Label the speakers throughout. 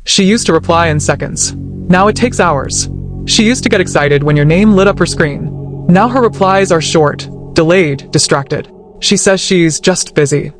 Speaker 1: She used to reply in seconds. Now it takes hours. She used to get excited when your name lit up her screen. Now her replies are short, delayed, distracted. She says she's just busy.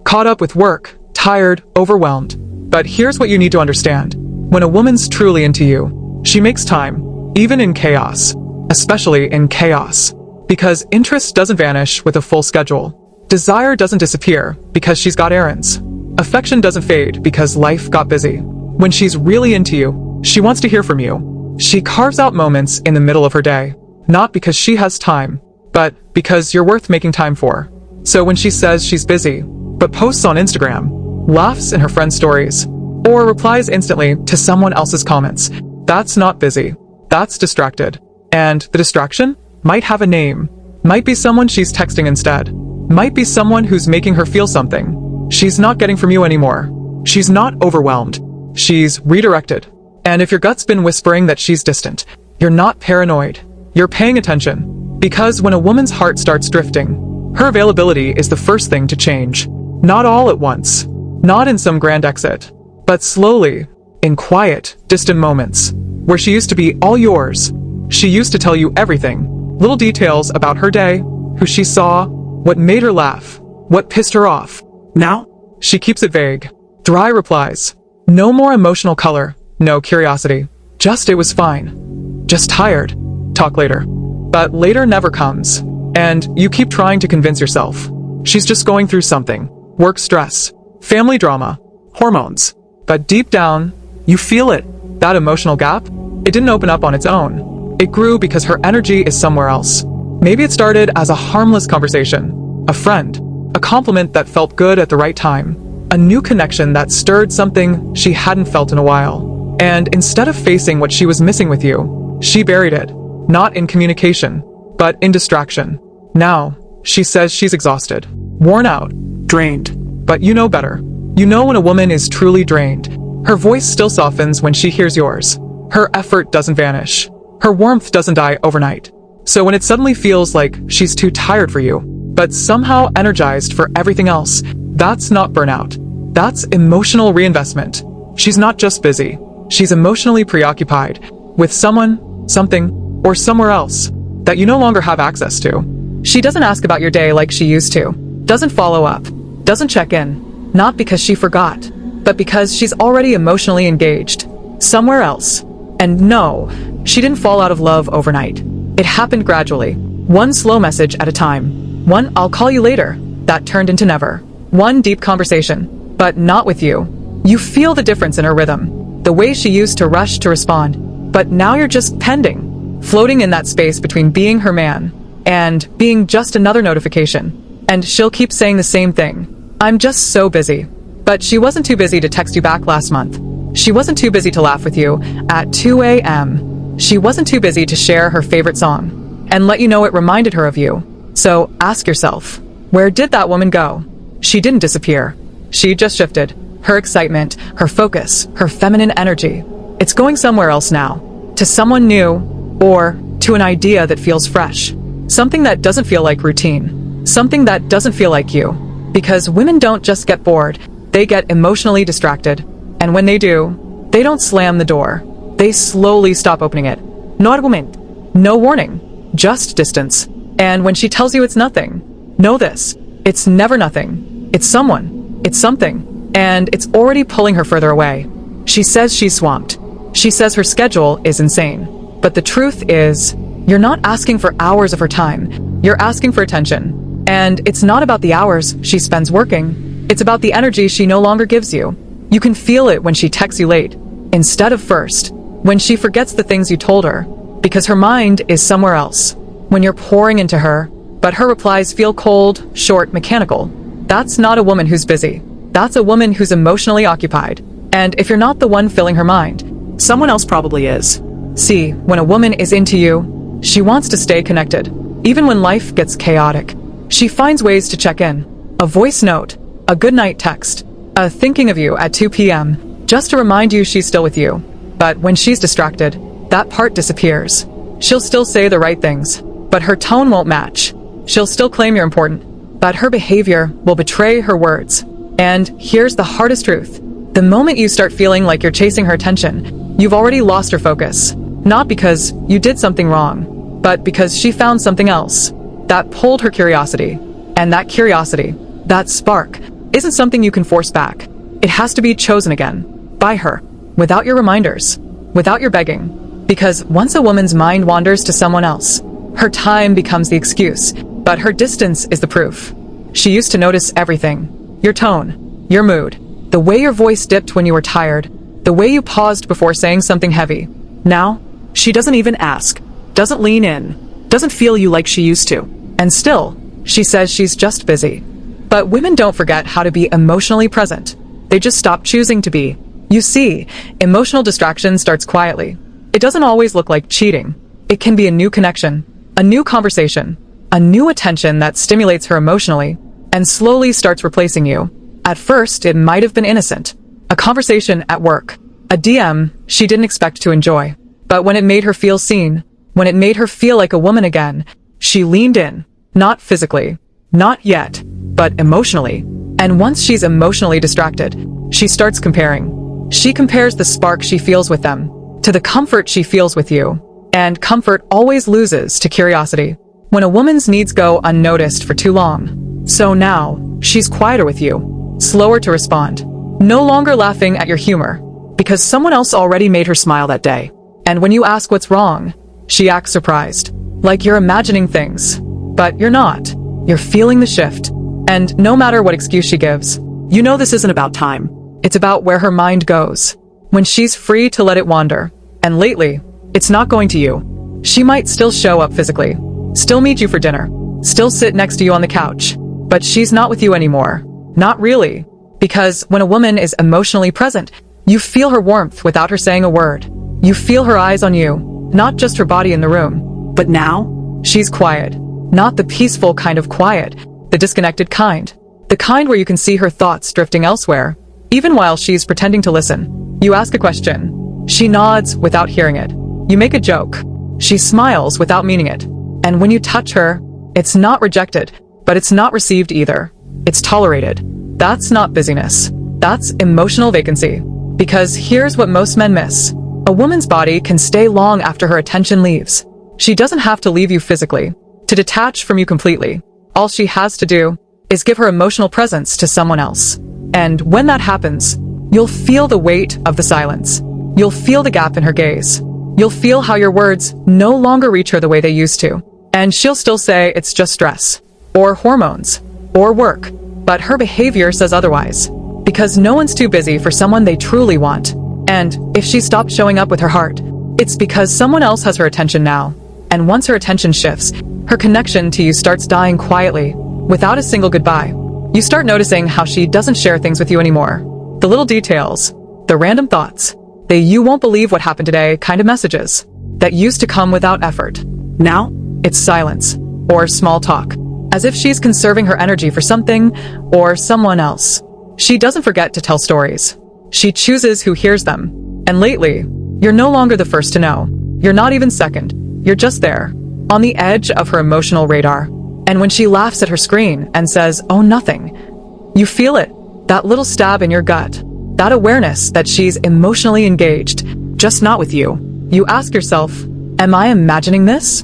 Speaker 1: Caught up with work, tired, overwhelmed. But here's what you need to understand. When a woman's truly into you, she makes time, even in chaos. Especially in chaos. Because interest doesn't vanish with a full schedule. Desire doesn't disappear because she's got errands. Affection doesn't fade because life got busy. When she's really into you, she wants to hear from you. She carves out moments in the middle of her day. Not because she has time, but because you're worth making time for. So when she says she's busy, but posts on Instagram, laughs in her friends' stories, or replies instantly to someone else's comments, that's not busy. That's distracted. And the distraction might have a name. Might be someone she's texting instead. Might be someone who's making her feel something. She's not getting from you anymore. She's not overwhelmed. She's redirected. And if your gut's been whispering that she's distant, you're not paranoid. You're paying attention. Because when a woman's heart starts drifting, her availability is the first thing to change. Not all at once. Not in some grand exit. But slowly, in quiet, distant moments, where she used to be all yours. She used to tell you everything. Little details about her day, who she saw, what made her laugh, what pissed her off. Now, she keeps it vague. Dry replies. No more emotional color. No curiosity. Just it was fine. Just tired. Talk later. But later never comes. And you keep trying to convince yourself. She's just going through something. Work stress. Family drama. Hormones. But deep down, you feel it. That emotional gap, it didn't open up on its own. It grew because her energy is somewhere else. Maybe it started as a harmless conversation. A friend. A compliment that felt good at the right time. A new connection that stirred something she hadn't felt in a while. And instead of facing what she was missing with you, she buried it. Not in communication, but in distraction. Now, she says she's exhausted. Worn out. Drained. But you know better. You know when a woman is truly drained. Her voice still softens when she hears yours. Her effort doesn't vanish. Her warmth doesn't die overnight. So when it suddenly feels like she's too tired for you, but somehow energized for everything else, that's not burnout. That's emotional reinvestment. She's not just busy. She's emotionally preoccupied with someone, something, or somewhere else that you no longer have access to. She doesn't ask about your day like she used to. Doesn't follow up. Doesn't check in. Not because she forgot, but because she's already emotionally engaged. Somewhere else. And no, she didn't fall out of love overnight. It happened gradually. One slow message at a time. One "I'll call you later" that turned into never. One deep conversation, but not with you. You feel the difference in her rhythm. The way she used to rush to respond. But now you're just pending. Floating in that space between being her man and being just another notification. And she'll keep saying the same thing. "I'm just so busy." But she wasn't too busy to text you back last month. She wasn't too busy to laugh with you at 2 a.m. She wasn't too busy to share her favorite song and let you know it reminded her of you. So ask yourself, where did that woman go? She didn't disappear. She just shifted. Her excitement, her focus, her feminine energy. It's going somewhere else now. To someone new, or to an idea that feels fresh. Something that doesn't feel like routine. Something that doesn't feel like you. Because women don't just get bored, they get emotionally distracted. And when they do, they don't slam the door. They slowly stop opening it. No argument. No warning. Just distance. And when she tells you it's nothing, know this. It's never nothing. It's someone. It's something. And it's already pulling her further away. She says she's swamped. She says her schedule is insane. But the truth is, you're not asking for hours of her time. You're asking for attention. And it's not about the hours she spends working. It's about the energy she no longer gives you. You can feel it when she texts you late, instead of first. When she forgets the things you told her, because her mind is somewhere else. When you're pouring into her, but her replies feel cold, short, mechanical. That's not a woman who's busy. That's a woman who's emotionally occupied. And if you're not the one filling her mind, someone else probably is. See, when a woman is into you, she wants to stay connected. Even when life gets chaotic, she finds ways to check in. A voice note, a goodnight text, a thinking of you at 2 p.m., just to remind you she's still with you. But when she's distracted, that part disappears. She'll still say the right things, but her tone won't match. She'll still claim you're important, but her behavior will betray her words. And here's the hardest truth. The moment you start feeling like you're chasing her attention, you've already lost her focus. Not because you did something wrong, but because she found something else that pulled her curiosity. And that curiosity, that spark, isn't something you can force back. It has to be chosen again, by her, without your reminders, without your begging. Because once a woman's mind wanders to someone else, her time becomes the excuse, but her distance is the proof. She used to notice everything. Your tone, your mood, the way your voice dipped when you were tired, the way you paused before saying something heavy. Now, she doesn't even ask, doesn't lean in, doesn't feel you like she used to. And still, she says she's just busy. But women don't forget how to be emotionally present. They just stop choosing to be. You see, emotional distraction starts quietly. It doesn't always look like cheating. It can be a new connection, a new conversation, a new attention that stimulates her emotionally and slowly starts replacing you. At first, it might have been innocent. A conversation at work, a DM she didn't expect to enjoy. But when it made her feel seen, when it made her feel like a woman again, she leaned in, not physically, not yet, but emotionally. And once she's emotionally distracted, she starts comparing. She compares the spark she feels with them to the comfort she feels with you. And comfort always loses to curiosity when a woman's needs go unnoticed for too long. So now, she's quieter with you, slower to respond, no longer laughing at your humor, because someone else already made her smile that day. And when you ask what's wrong, she acts surprised, like you're imagining things. But you're not. You're feeling the shift. And no matter what excuse she gives, you know this isn't about time. It's about where her mind goes, when she's free to let it wander. And lately, it's not going to you. She might still show up physically, still meet you for dinner, still sit next to you on the couch, but she's not with you anymore. Not really. Because when a woman is emotionally present, you feel her warmth without her saying a word. You feel her eyes on you, not just her body in the room. But now, she's quiet. Not the peaceful kind of quiet, the disconnected kind. The kind where you can see her thoughts drifting elsewhere, even while she's pretending to listen. You ask a question. She nods without hearing it. You make a joke. She smiles without meaning it. And when you touch her, it's not rejected, but it's not received either. It's tolerated. That's not busyness. That's emotional vacancy. Because here's what most men miss. A woman's body can stay long after her attention leaves. She doesn't have to leave you physically, to detach from you completely. All she has to do is give her emotional presence to someone else. And when that happens, you'll feel the weight of the silence. You'll feel the gap in her gaze. You'll feel how your words no longer reach her the way they used to. And she'll still say it's just stress, or hormones, or work. But her behavior says otherwise. Because no one's too busy for someone they truly want. And if she stopped showing up with her heart, it's because someone else has her attention now. And once her attention shifts, her connection to you starts dying quietly, without a single goodbye. You start noticing how she doesn't share things with you anymore. The little details, the random thoughts, the you won't believe what happened today kind of messages that used to come without effort. Now, it's silence, or small talk, as if she's conserving her energy for something or someone else. She doesn't forget to tell stories. She chooses who hears them. And lately, you're no longer the first to know. You're not even second. You're just there, on the edge of her emotional radar. And when she laughs at her screen and says, "Oh, nothing," you feel it, that little stab in your gut, that awareness that she's emotionally engaged, just not with you. You ask yourself, am I imagining this?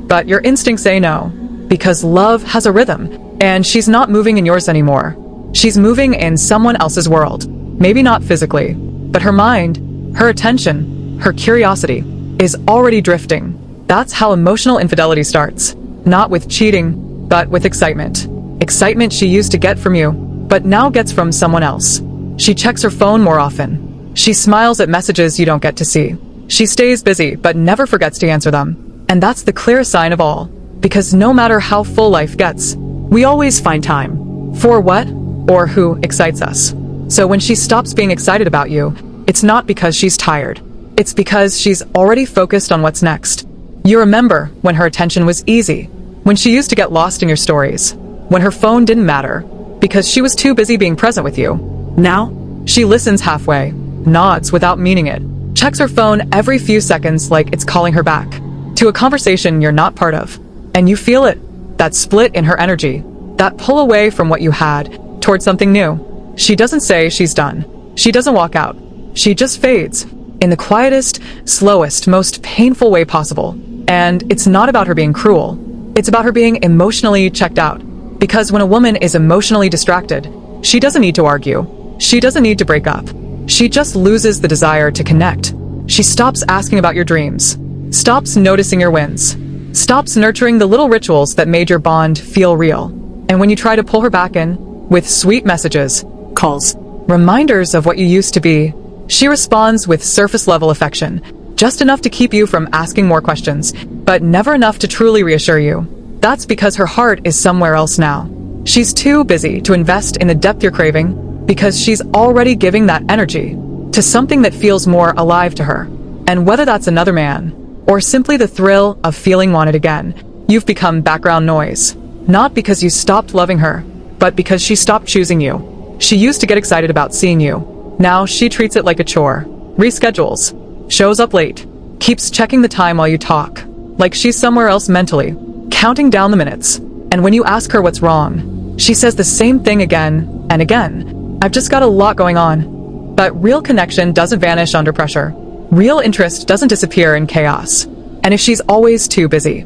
Speaker 1: But your instincts say no, because love has a rhythm, and she's not moving in yours anymore. She's moving in someone else's world. Maybe not physically, but her mind, her attention, her curiosity is already drifting. That's how emotional infidelity starts. Not with cheating, but with excitement. Excitement she used to get from you, but now gets from someone else. She checks her phone more often. She smiles at messages you don't get to see. She stays busy, but never forgets to answer them. And that's the clearest sign of all. Because no matter how full life gets, we always find time for what or who excites us. So when she stops being excited about you, it's not because she's tired. It's because she's already focused on what's next. You remember when her attention was easy, when she used to get lost in your stories, when her phone didn't matter, because she was too busy being present with you. Now, she listens halfway, nods without meaning it, checks her phone every few seconds like it's calling her back to a conversation you're not part of. And you feel it, that split in her energy, that pull away from what you had toward something new. She doesn't say she's done. She doesn't walk out. She just fades. In the quietest, slowest, most painful way possible. And it's not about her being cruel. It's about her being emotionally checked out. Because when a woman is emotionally distracted, she doesn't need to argue. She doesn't need to break up. She just loses the desire to connect. She stops asking about your dreams. Stops noticing your wins. Stops nurturing the little rituals that made your bond feel real. And when you try to pull her back in, with sweet messages, calls, reminders of what you used to be, she responds with surface-level affection, just enough to keep you from asking more questions, but never enough to truly reassure you. That's because her heart is somewhere else now. She's too busy to invest in the depth you're craving, because she's already giving that energy to something that feels more alive to her. And whether that's another man, or simply the thrill of feeling wanted again, you've become background noise. Not because you stopped loving her, but because she stopped choosing you. She used to get excited about seeing you. Now she treats it like a chore, reschedules, shows up late, keeps checking the time while you talk, like she's somewhere else mentally, counting down the minutes. And when you ask her what's wrong, she says the same thing again and again. I've just got a lot going on. But real connection doesn't vanish under pressure. Real interest doesn't disappear in chaos. And if she's always too busy,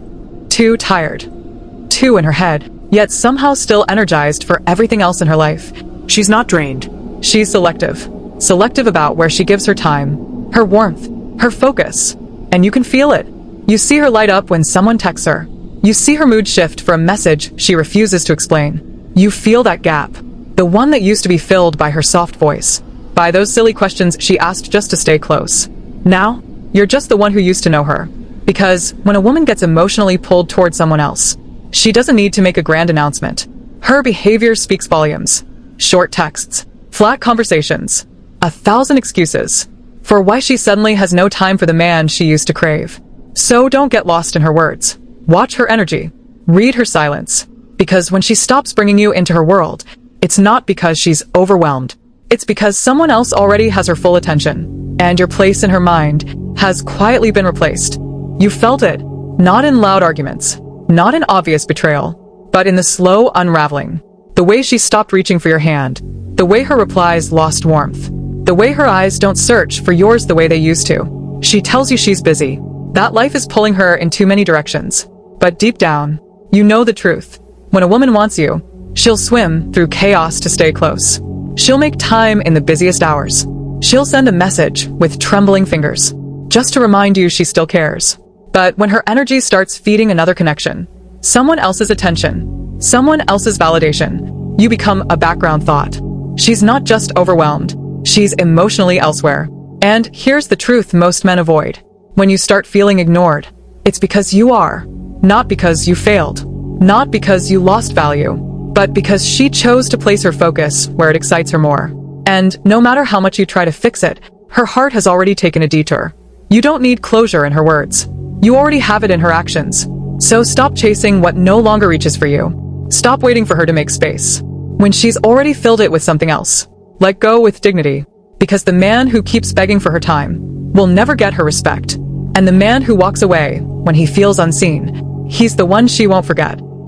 Speaker 1: too tired, too in her head, yet somehow still energized for everything else in her life, she's not drained. She's selective. Selective about where she gives her time, her warmth, her focus. And you can feel it. You see her light up when someone texts her. You see her mood shift for a message she refuses to explain. You feel that gap, the one that used to be filled by her soft voice, by those silly questions she asked just to stay close. Now, you're just the one who used to know her. Because when a woman gets emotionally pulled toward someone else, she doesn't need to make a grand announcement. Her behavior speaks volumes. Short texts, flat conversations, 1,000 excuses for why she suddenly has no time for the man she used to crave. So don't get lost in her words. Watch her energy. Read her silence. Because when she stops bringing you into her world, it's not because she's overwhelmed. It's because someone else already has her full attention, and your place in her mind has quietly been replaced. You felt it, not in loud arguments, not in obvious betrayal, but in the slow unraveling. The way she stopped reaching for your hand, the way her replies lost warmth, the way her eyes don't search for yours the way they used to. She tells you she's busy, that life is pulling her in too many directions. But deep down, you know the truth. When a woman wants you, she'll swim through chaos to stay close. She'll make time in the busiest hours. She'll send a message with trembling fingers, just to remind you she still cares. But when her energy starts feeding another connection, someone else's attention, someone else's validation, you become a background thought. She's not just overwhelmed, she's emotionally elsewhere. And here's the truth most men avoid. When you start feeling ignored, it's because you are, not because you failed, not because you lost value, but because she chose to place her focus where it excites her more. And no matter how much you try to fix it, her heart has already taken a detour. You don't need closure in her words. You already have it in her actions. So stop chasing what no longer reaches for you. Stop waiting for her to make space when she's already filled it with something else. Let go with dignity, because the man who keeps begging for her time will never get her respect. And the man who walks away when he feels unseen, he's the one she won't forget.